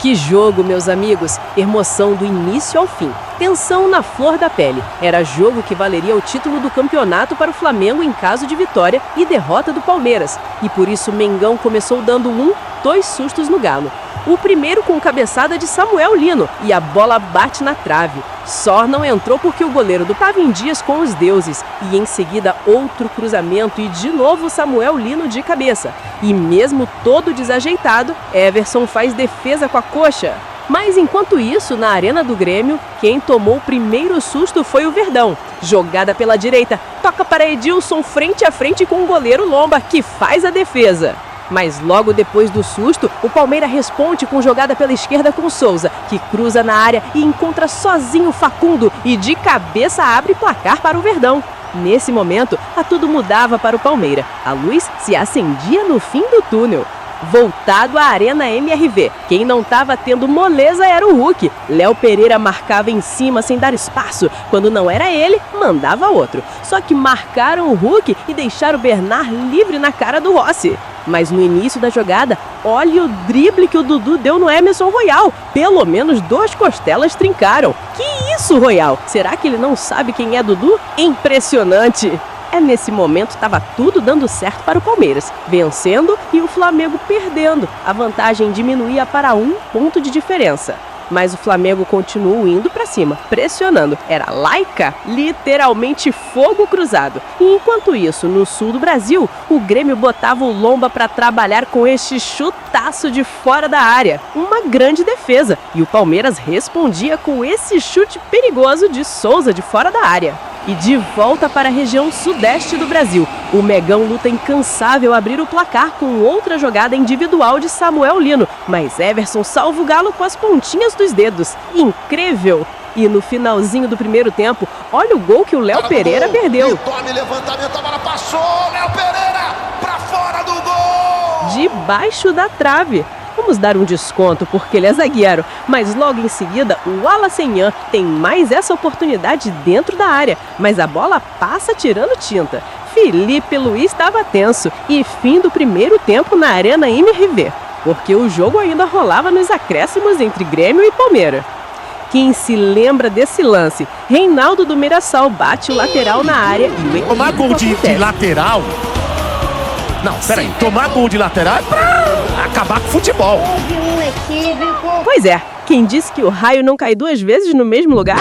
Que jogo, meus amigos! Emoção do início ao fim. Tensão na flor da pele. Era jogo que valeria o título do campeonato para o Flamengo em caso de vitória e derrota do Palmeiras. E por isso Mengão começou dando 2 sustos no Galo. O primeiro com cabeçada de Samuel Lino e a bola bate na trave. Só não entrou porque o goleiro estava em dias com os deuses. E em seguida outro cruzamento e de novo Samuel Lino de cabeça. E mesmo todo desajeitado, Everson faz defesa com a coxa. Mas enquanto isso, na arena do Grêmio, quem tomou o primeiro susto foi o Verdão. Jogada pela direita, toca para Edilson frente a frente com o goleiro Lomba, que faz a defesa. Mas logo depois do susto, o Palmeiras responde com jogada pela esquerda com Souza, que cruza na área e encontra sozinho Facundo e de cabeça abre placar para o Verdão. Nesse momento, tudo mudava para o Palmeiras. A luz se acendia no fim do túnel. Voltado à Arena MRV, quem não estava tendo moleza era o Hulk. Léo Pereira marcava em cima sem dar espaço. Quando não era ele, mandava outro. Só que marcaram o Hulk e deixaram o Bernard livre na cara do Rossi. Mas no início da jogada, olha o drible que o Dudu deu no Emerson Royal. Pelo menos 2 costelas trincaram. Que isso, Royal? Será que ele não sabe quem é Dudu? Impressionante! Nesse momento estava tudo dando certo para o Palmeiras, vencendo e o Flamengo perdendo. A vantagem diminuía para 1 ponto de diferença. Mas o Flamengo continuou indo para cima, pressionando. Era laica, literalmente fogo cruzado. E enquanto isso, no sul do Brasil, o Grêmio botava o Lomba para trabalhar com este chutaço de fora da área. Uma grande defesa. E o Palmeiras respondia com esse chute perigoso de Souza de fora da área. E de volta para a região sudeste do Brasil, o Megão luta incansável abrir o placar com outra jogada individual de Samuel Lino, mas Everson salva o Galo com as pontinhas dos dedos. Incrível! E no finalzinho do primeiro tempo, olha o gol que o Léo Pereira perdeu. Tome levantamento, a bola passou, Léo Pereira para fora do gol! Debaixo da trave. Vamos dar um desconto porque ele é zagueiro, mas logo em seguida o Wallacenhan tem mais essa oportunidade dentro da área, mas a bola passa tirando tinta. Felipe Luiz estava tenso e fim do primeiro tempo na Arena MRV, porque o jogo ainda rolava nos acréscimos entre Grêmio e Palmeiras. Quem se lembra desse lance? Reinaldo do Mirassol bate o lateral na área e o tomar gol de lateral? Não, peraí, tomar gol de lateral é pra acabar com o futebol. Pois é, quem disse que o raio não cai 2 vezes no mesmo lugar?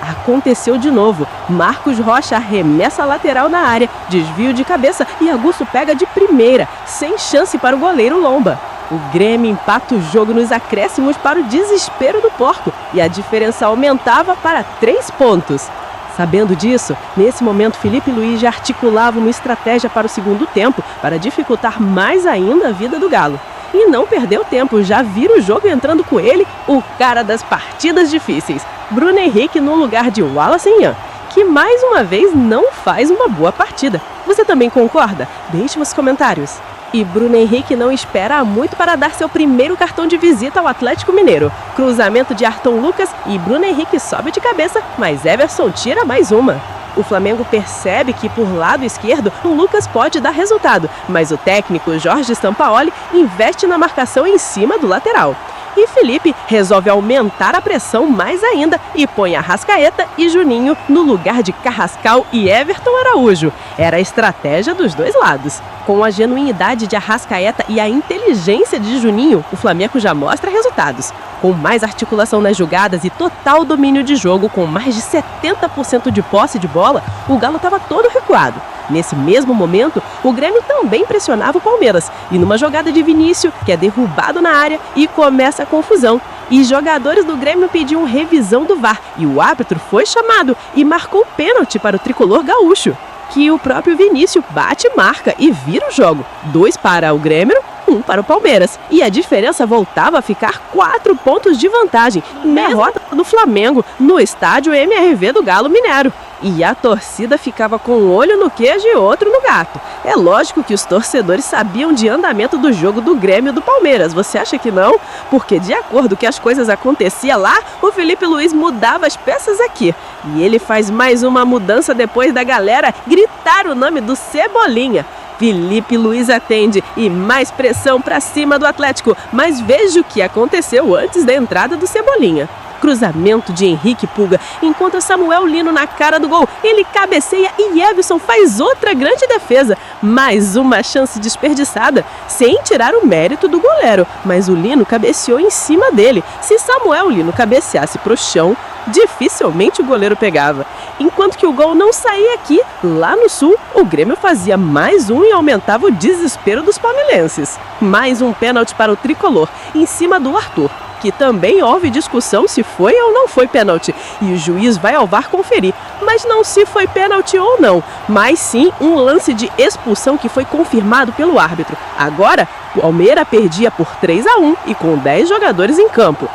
Aconteceu de novo. Marcos Rocha arremessa a lateral na área, desvio de cabeça e Augusto pega de primeira, sem chance para o goleiro Lomba. O Grêmio empata o jogo nos acréscimos para o desespero do porco e a diferença aumentava para 3 pontos. Sabendo disso, nesse momento Felipe Luiz já articulava uma estratégia para o segundo tempo para dificultar mais ainda a vida do Galo. E não perdeu tempo, já vira o jogo entrando com ele, o cara das partidas difíceis, Bruno Henrique no lugar de Wallacenhan, que mais uma vez não faz uma boa partida. Você também concorda? Deixe nos comentários. E Bruno Henrique não espera muito para dar seu primeiro cartão de visita ao Atlético Mineiro. Cruzamento de Arton Lucas e Bruno Henrique sobe de cabeça, mas Everson tira mais uma. O Flamengo percebe que por lado esquerdo o Lucas pode dar resultado, mas o técnico Jorge Sampaoli investe na marcação em cima do lateral. E Felipe resolve aumentar a pressão mais ainda e põe Arrascaeta e Juninho no lugar de Carrascal e Everton Araújo. Era a estratégia dos dois lados. Com a genuinidade de Arrascaeta e a inteligência de Juninho, o Flamengo já mostra resultados. Com mais articulação nas jogadas e total domínio de jogo, com mais de 70% de posse de bola, o Galo estava todo recuado. Nesse mesmo momento, o Grêmio também pressionava o Palmeiras, e numa jogada de Vinícius, que é derrubado na área e começa a confusão. E jogadores do Grêmio pediam revisão do VAR, e o árbitro foi chamado e marcou pênalti para o tricolor gaúcho, que o próprio Vinícius bate, marca e vira o jogo. 2 para o Grêmio, 1 para o Palmeiras. E a diferença voltava a ficar 4 pontos de vantagem. Derrota do Flamengo no estádio MRV do Galo Mineiro. E a torcida ficava com um olho no queijo e outro no gato. É lógico que os torcedores sabiam de andamento do jogo do Grêmio e do Palmeiras. Você acha que não? Porque de acordo com que as coisas aconteciam lá, o Felipe Luiz mudava as peças aqui. E ele faz mais uma mudança depois da galera gritar o nome do Cebolinha. Felipe Luiz atende e mais pressão para cima do Atlético, mas veja o que aconteceu antes da entrada do Cebolinha. Cruzamento de Henrique Pulga, encontra Samuel Lino na cara do gol, ele cabeceia e Everson faz outra grande defesa. Mais uma chance desperdiçada, sem tirar o mérito do goleiro, mas o Lino cabeceou em cima dele. Se Samuel Lino cabeceasse pro chão, dificilmente o goleiro pegava. Enquanto que o gol não saía aqui, lá no Sul, o Grêmio fazia mais um e aumentava o desespero dos palmeirenses. Mais um pênalti para o tricolor, em cima do Arthur, que também houve discussão se foi ou não foi pênalti, e o juiz vai ao VAR conferir, mas não se foi pênalti ou não, mas sim um lance de expulsão que foi confirmado pelo árbitro. Agora, o Palmeiras perdia por 3-1 e com 10 jogadores em campo.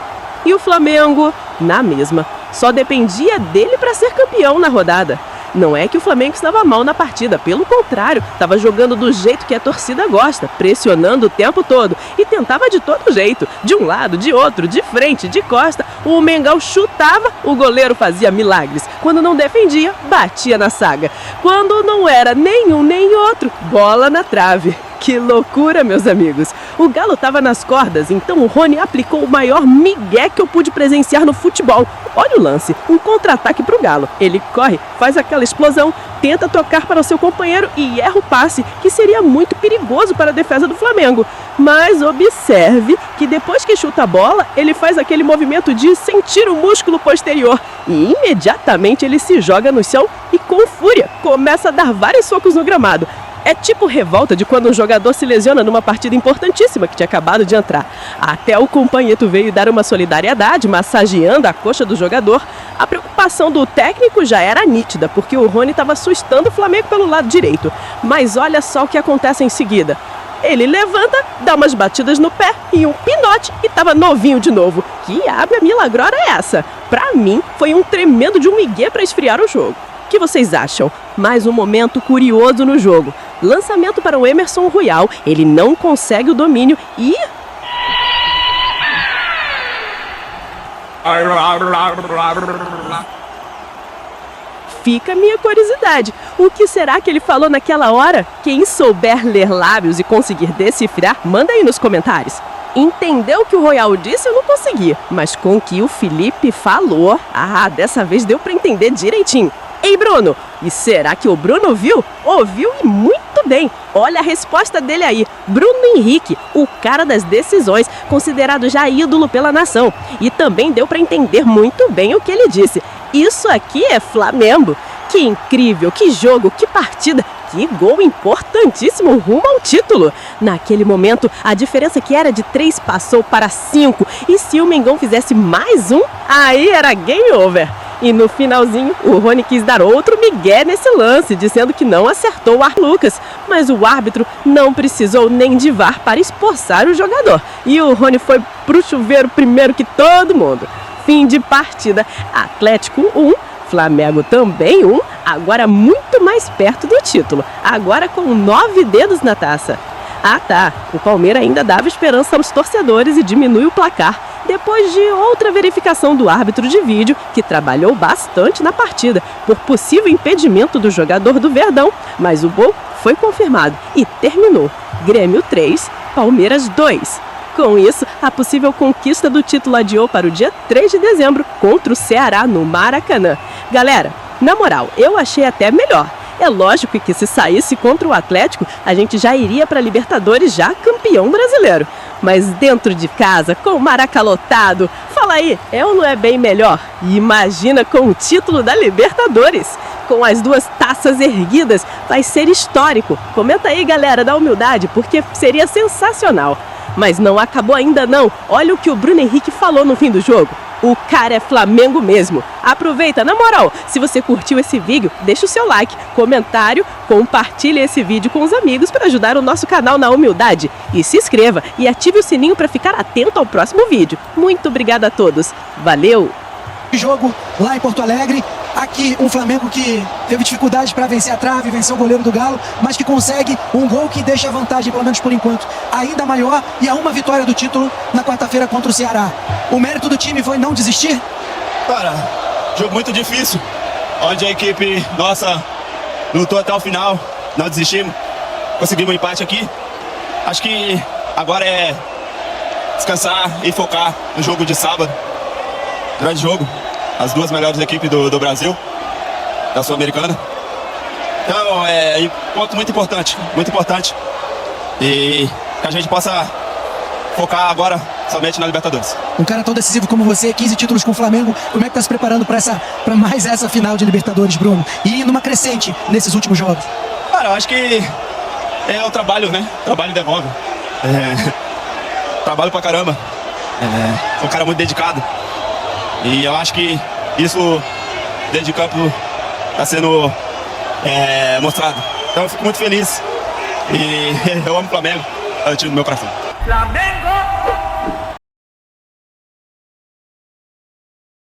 E o Flamengo, na mesma, só dependia dele para ser campeão na rodada. Não é que o Flamengo estava mal na partida, pelo contrário, estava jogando do jeito que a torcida gosta, pressionando o tempo todo e tentava de todo jeito, de um lado, de outro, de frente, de costa. O Mengão chutava, o goleiro fazia milagres. Quando não defendia, batia na saga. Quando não era nenhum nem outro, bola na trave. Que loucura, meus amigos! O Galo estava nas cordas, então o Rony aplicou o maior migué que eu pude presenciar no futebol. Olha o lance, um contra-ataque para o Galo. Ele corre, faz aquela explosão, tenta tocar para o seu companheiro e erra o passe, que seria muito perigoso para a defesa do Flamengo. Mas observe que depois que chuta a bola, ele faz aquele movimento de sentir o músculo posterior. E imediatamente ele se joga no chão e com fúria começa a dar vários socos no gramado. É tipo revolta de quando um jogador se lesiona numa partida importantíssima que tinha acabado de entrar. Até o companheiro veio dar uma solidariedade, massageando a coxa do jogador. A preocupação do técnico já era nítida, porque o Rony estava assustando o Flamengo pelo lado direito. Mas olha só o que acontece em seguida. Ele levanta, dá umas batidas no pé e um pinote e estava novinho de novo. Que água milagrosa é essa? Pra mim, foi um tremendo de um migué para esfriar o jogo. O que vocês acham? Mais um momento curioso no jogo. Lançamento para o Emerson Royal, ele não consegue o domínio e... Fica a minha curiosidade. O que será que ele falou naquela hora? Quem souber ler lábios e conseguir decifrar, manda aí nos comentários. Entendeu o que o Royal disse? Eu não consegui. Mas com o que o Felipe falou, dessa vez deu para entender direitinho. Ei, Bruno, e será que o Bruno viu? Ouviu e muito bem. Olha a resposta dele aí. Bruno Henrique, o cara das decisões, considerado já ídolo pela nação. E também deu para entender muito bem o que ele disse. Isso aqui é Flamengo. Que incrível, que jogo, que partida. Que gol importantíssimo rumo ao título. Naquele momento, a diferença que era de 3 passou para 5. E se o Mengão fizesse mais um, aí era game over. E no finalzinho, o Rony quis dar outro migué nesse lance, dizendo que não acertou o Arthur Lucas. Mas o árbitro não precisou nem de VAR para esforçar o jogador. E o Rony foi pro chuveiro primeiro que todo mundo. Fim de partida. Atlético 1, Flamengo também 1, agora muito mais perto do título. Agora com 9 dedos na taça. O Palmeiras ainda dava esperança aos torcedores e diminui o placar. Depois de outra verificação do árbitro de vídeo, que trabalhou bastante na partida, por possível impedimento do jogador do Verdão, mas o gol foi confirmado e terminou. Grêmio 3, Palmeiras 2. Com isso, a possível conquista do título adiou para o dia 3 de dezembro contra o Ceará no Maracanã. Galera, na moral, eu achei até melhor. É lógico que se saísse contra o Atlético, a gente já iria para a Libertadores já campeão brasileiro. Mas dentro de casa, com o Maraca lotado, fala aí, é ou não é bem melhor? E imagina com o título da Libertadores. Com as 2 taças erguidas, vai ser histórico. Comenta aí, galera, da humildade, porque seria sensacional. Mas não acabou ainda não. Olha o que o Bruno Henrique falou no fim do jogo. O cara é Flamengo mesmo. Aproveita, na moral, se você curtiu esse vídeo, deixa o seu like, comentário, compartilhe esse vídeo com os amigos para ajudar o nosso canal na humildade. E se inscreva e ative o sininho para ficar atento ao próximo vídeo. Muito obrigada a todos. Valeu! Jogo lá em Porto Alegre, aqui um Flamengo que teve dificuldades para vencer a trave, vencer o goleiro do Galo, mas que consegue um gol que deixa a vantagem, pelo menos por enquanto, ainda maior, e a uma vitória do título na quarta-feira contra o Ceará. O mérito do time foi não desistir? Cara, jogo muito difícil, onde a equipe nossa lutou até o final, não desistimos. conseguimos um empate aqui. Acho que agora é descansar e focar no jogo de sábado. Grande jogo. As duas melhores equipes do Brasil, da Sul-Americana. Então é um ponto muito importante. E que a gente possa focar agora somente na Libertadores. Um cara tão decisivo como você, 15 títulos com o Flamengo, como é que tá se preparando para mais essa final de Libertadores, Bruno? E numa crescente nesses últimos jogos? Cara, eu acho que é o trabalho, né? O trabalho devolve. Trabalho pra caramba. Sou um cara muito dedicado. E eu acho que isso dentro de campo tá sendo mostrado. Então eu fico muito feliz. E eu amo o Flamengo. É o time do meu coração. Flamengo!